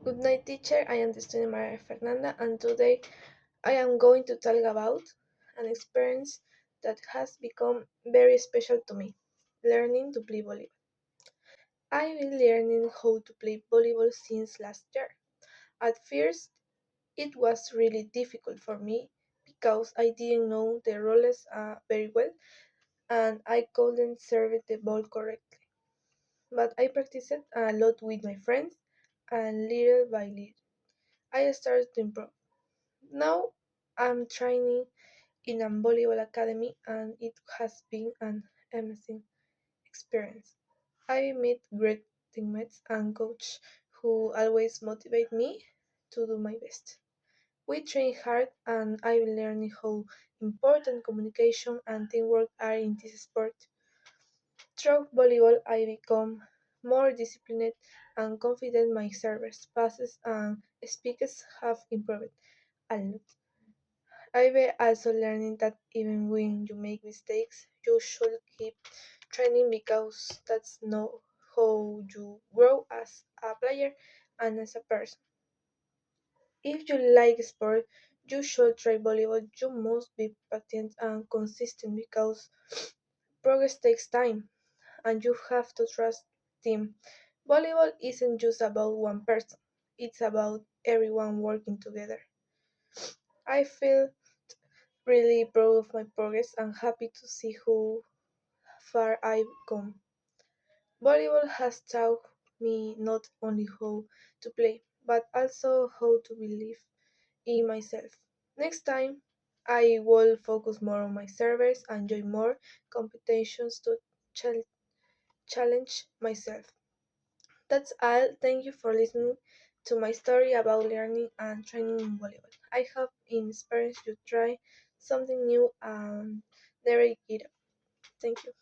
Good night, teacher. I am the student Maria Fernanda, and today I am going to talk about an experience that has become very special to me learning to play volleyball. I've been learning how to play volleyball since last year. At first, it was really difficult for me because I didn't know the rules very well and I couldn't serve the ball correctly. But I practiced a lot with my friends, and little by little, I started to improve. Now I'm training in a volleyball academy and it has been an amazing experience. I met great teammates and coach who always motivate me to do my best. We train hard and I'm learning how important communication and teamwork are in this sport. Through volleyball I become more disciplined and confident. My service, passes and speaks have improved a lot. I've also learning that even when you make mistakes, you should keep training because that's not how you grow as a player and as a person. If you like sport, you should try volleyball. You must be patient and consistent because progress takes time and you have to trust team. Volleyball isn't just about one person. It's about everyone working together. I feel really proud of my progress and happy to see how far I've come. Volleyball has taught me not only how to play, but also how to believe in myself. Next time, I will focus more on my servers and join more competitions to chal- challenge myself. That's all. Thank you for listening to my story about learning and training in volleyball. I hope it inspires you to try something new and never give up. Thank you.